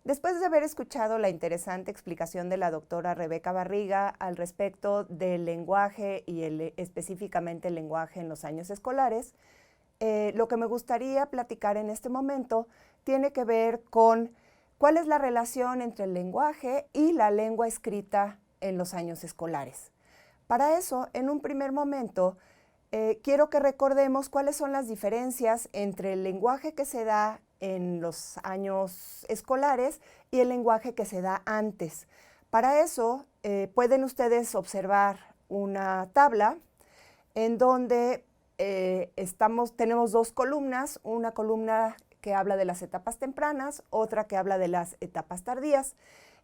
Después de haber escuchado la interesante explicación de la doctora Rebeca Barriga al respecto del lenguaje y específicamente el lenguaje en los años escolares, lo que me gustaría platicar en este momento tiene que ver con cuál es la relación entre el lenguaje y la lengua escrita en los años escolares. Para eso, en un primer momento, quiero que recordemos cuáles son las diferencias entre el lenguaje que se da en los años escolares y el lenguaje que se da antes. Para eso, pueden ustedes observar una tabla en donde tenemos dos columnas, una columna que habla de las etapas tempranas, otra que habla de las etapas tardías.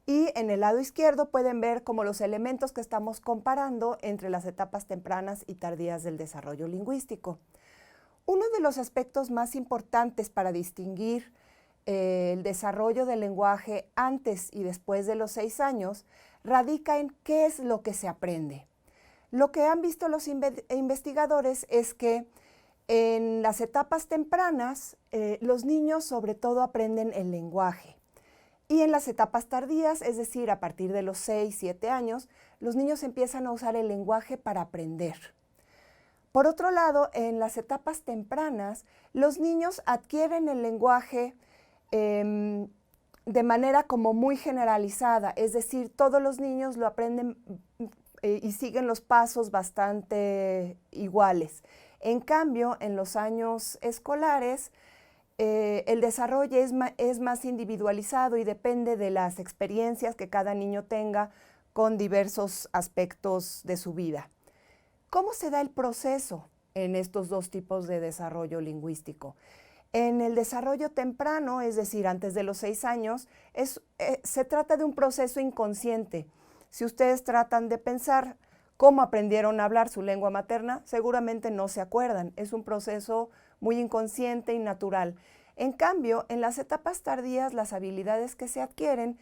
Y en el lado izquierdo pueden ver como los elementos que estamos comparando entre las etapas tempranas y tardías del desarrollo lingüístico. Uno de los aspectos más importantes para distinguir el desarrollo del lenguaje antes y después de los 6 años radica en qué es lo que se aprende. Lo que han visto los investigadores es que en las etapas tempranas los niños sobre todo aprenden el lenguaje. Y en las etapas tardías, es decir, a partir de los 6, 7 años, los niños empiezan a usar el lenguaje para aprender. Por otro lado, en las etapas tempranas, los niños adquieren el lenguaje de manera como muy generalizada, es decir, todos los niños lo aprenden y siguen los pasos bastante iguales. En cambio, en los años escolares, el desarrollo es más individualizado y depende de las experiencias que cada niño tenga con diversos aspectos de su vida. ¿Cómo se da el proceso en estos dos tipos de desarrollo lingüístico? En el desarrollo temprano, es decir, antes de los 6 años, se trata de un proceso inconsciente. Si ustedes tratan de pensar cómo aprendieron a hablar su lengua materna, seguramente no se acuerdan. Es un proceso muy inconsciente y natural. En cambio, en las etapas tardías, las habilidades que se adquieren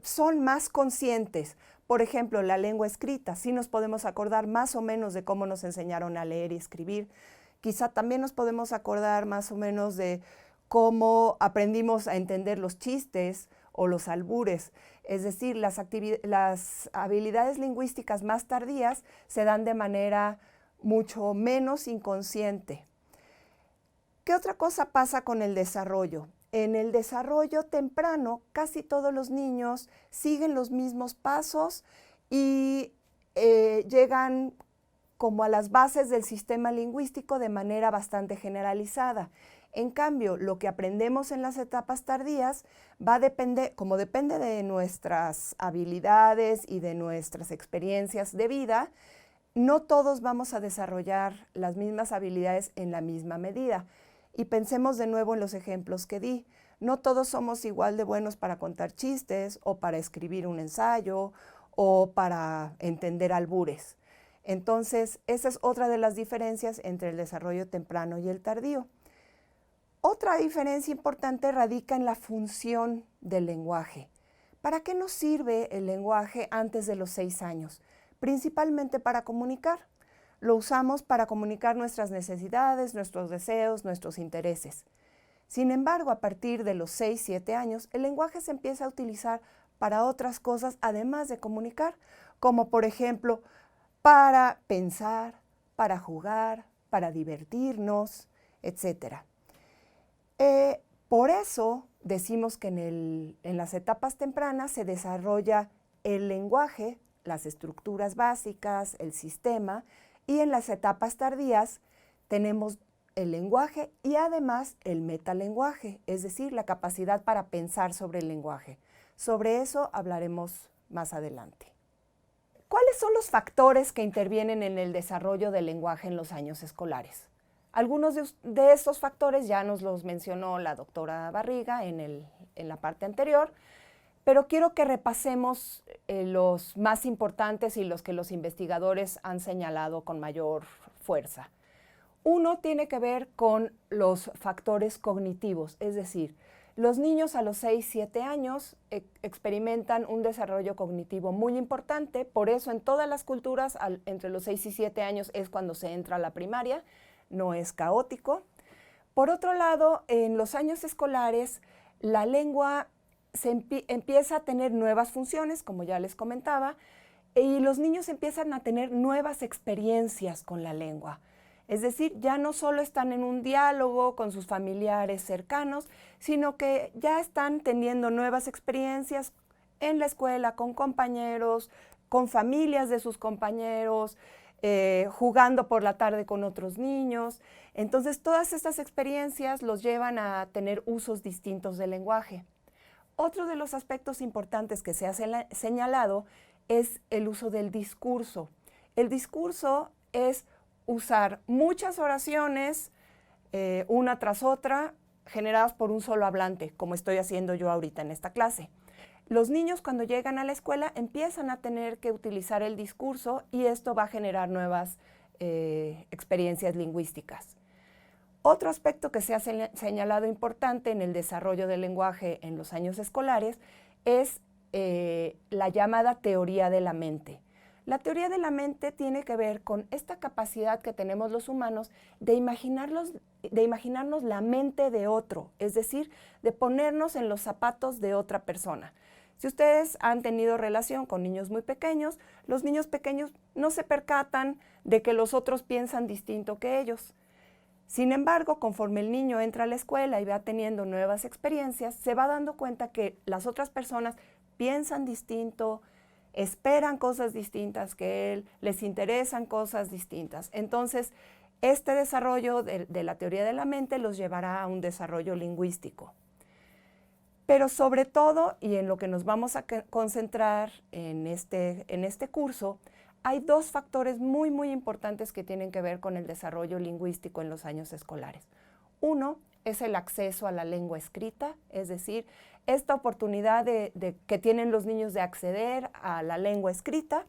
son más conscientes. Por ejemplo, la lengua escrita, sí nos podemos acordar más o menos de cómo nos enseñaron a leer y escribir. Quizá también nos podemos acordar más o menos de cómo aprendimos a entender los chistes o los albures. Es decir, las habilidades lingüísticas más tardías se dan de manera mucho menos inconsciente. ¿Qué otra cosa pasa con el desarrollo? En el desarrollo temprano, casi todos los niños siguen los mismos pasos y llegan como a las bases del sistema lingüístico de manera bastante generalizada. En cambio, lo que aprendemos en las etapas tardías va a depender, como depende de nuestras habilidades y de nuestras experiencias de vida, no todos vamos a desarrollar las mismas habilidades en la misma medida. Y pensemos de nuevo en los ejemplos que di. No todos somos igual de buenos para contar chistes o para escribir un ensayo o para entender albures. Entonces, esa es otra de las diferencias entre el desarrollo temprano y el tardío. Otra diferencia importante radica en la función del lenguaje. ¿Para qué nos sirve el lenguaje antes de los 6 años? Principalmente para comunicar. Lo usamos para comunicar nuestras necesidades, nuestros deseos, nuestros intereses. Sin embargo, a partir de los 6, 7 años, el lenguaje se empieza a utilizar para otras cosas además de comunicar, como por ejemplo, para pensar, para jugar, para divertirnos, etc. Por eso decimos que en las etapas tempranas se desarrolla el lenguaje, las estructuras básicas, el sistema, y en las etapas tardías tenemos el lenguaje y además el metalenguaje, es decir, la capacidad para pensar sobre el lenguaje. Sobre eso hablaremos más adelante. ¿Cuáles son los factores que intervienen en el desarrollo del lenguaje en los años escolares? Algunos de estos factores ya nos los mencionó la doctora Barriga en la parte anterior, pero quiero que repasemos los más importantes y los que los investigadores han señalado con mayor fuerza. Uno tiene que ver con los factores cognitivos, es decir, los niños a los 6, 7 años experimentan un desarrollo cognitivo muy importante, por eso en todas las culturas entre los 6 y 7 años es cuando se entra a la primaria, no es caótico. Por otro lado, en los años escolares, la lengua empieza a tener nuevas funciones, como ya les comentaba, y los niños empiezan a tener nuevas experiencias con la lengua. Es decir, ya no solo están en un diálogo con sus familiares cercanos, sino que ya están teniendo nuevas experiencias en la escuela, con compañeros, con familias de sus compañeros, jugando por la tarde con otros niños. Entonces, todas estas experiencias los llevan a tener usos distintos del lenguaje. Otro de los aspectos importantes que se ha señalado es el uso del discurso. El discurso es usar muchas oraciones, una tras otra, generadas por un solo hablante, como estoy haciendo yo ahorita en esta clase. Los niños cuando llegan a la escuela empiezan a tener que utilizar el discurso y esto va a generar nuevas experiencias lingüísticas. Otro aspecto que se ha señalado importante en el desarrollo del lenguaje en los años escolares es la llamada teoría de la mente. La teoría de la mente tiene que ver con esta capacidad que tenemos los humanos de imaginarnos la mente de otro, es decir, de ponernos en los zapatos de otra persona. Si ustedes han tenido relación con niños muy pequeños, los niños pequeños no se percatan de que los otros piensan distinto que ellos. Sin embargo, conforme el niño entra a la escuela y va teniendo nuevas experiencias, se va dando cuenta que las otras personas piensan distinto, esperan cosas distintas que él, les interesan cosas distintas. Entonces, este desarrollo de la teoría de la mente los llevará a un desarrollo lingüístico. Pero sobre todo, y en lo que nos vamos a concentrar en este curso, hay dos factores muy, muy importantes que tienen que ver con el desarrollo lingüístico en los años escolares. Uno es el acceso a la lengua escrita, es decir, esta oportunidad que tienen los niños de acceder a la lengua escrita.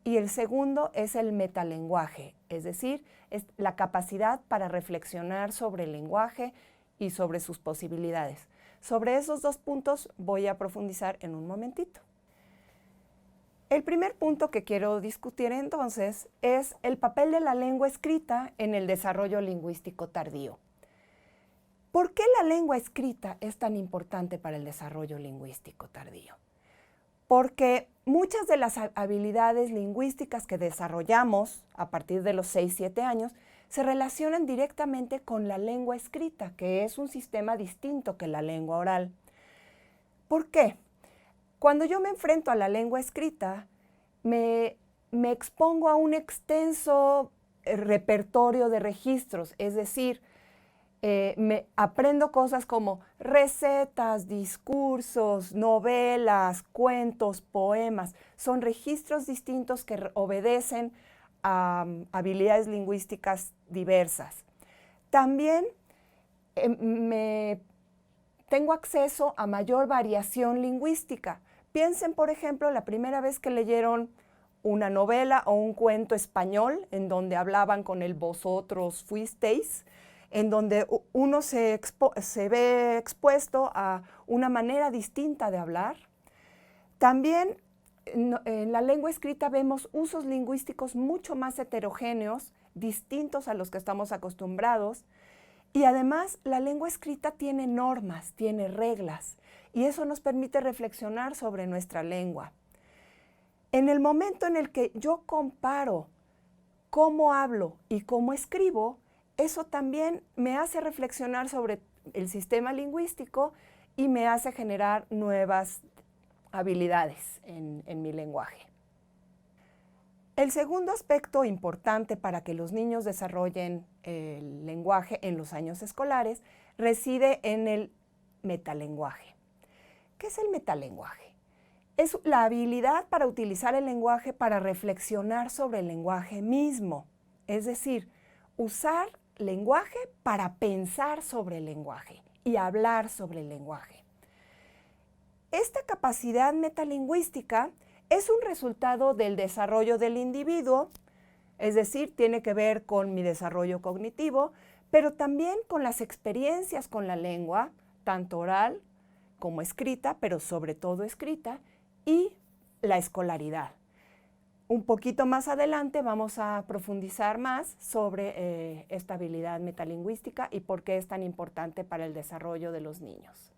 Y el segundo es el metalenguaje, es decir, es la capacidad para reflexionar sobre el lenguaje y sobre sus posibilidades. Sobre esos dos puntos voy a profundizar en un momentito. El primer punto que quiero discutir entonces es el papel de la lengua escrita en el desarrollo lingüístico tardío. ¿Por qué la lengua escrita es tan importante para el desarrollo lingüístico tardío? Porque muchas de las habilidades lingüísticas que desarrollamos a partir de los 6-7 años se relacionan directamente con la lengua escrita, que es un sistema distinto que la lengua oral. ¿Por qué? Cuando yo me enfrento a la lengua escrita, me expongo a un extenso repertorio de registros, es decir, me aprendo cosas como recetas, discursos, novelas, cuentos, poemas. Son registros distintos que obedecen a habilidades lingüísticas diversas. También tengo acceso a mayor variación lingüística. Piensen, por ejemplo, la primera vez que leyeron una novela o un cuento español en donde hablaban con el vosotros fuisteis, en donde uno se ve expuesto a una manera distinta de hablar. También en la lengua escrita vemos usos lingüísticos mucho más heterogéneos, distintos a los que estamos acostumbrados. Y además, la lengua escrita tiene normas, tiene reglas, y eso nos permite reflexionar sobre nuestra lengua. En el momento en el que yo comparo cómo hablo y cómo escribo, eso también me hace reflexionar sobre el sistema lingüístico y me hace generar nuevas habilidades en mi lenguaje. El segundo aspecto importante para que los niños desarrollen el lenguaje en los años escolares reside en el metalenguaje. ¿Qué es el metalenguaje? Es la habilidad para utilizar el lenguaje para reflexionar sobre el lenguaje mismo, es decir, usar lenguaje para pensar sobre el lenguaje y hablar sobre el lenguaje. Esta capacidad metalingüística es un resultado del desarrollo del individuo, es decir, tiene que ver con mi desarrollo cognitivo, pero también con las experiencias con la lengua, tanto oral como escrita, pero sobre todo escrita, y la escolaridad. Un poquito más adelante vamos a profundizar más sobre esta habilidad metalingüística y por qué es tan importante para el desarrollo de los niños.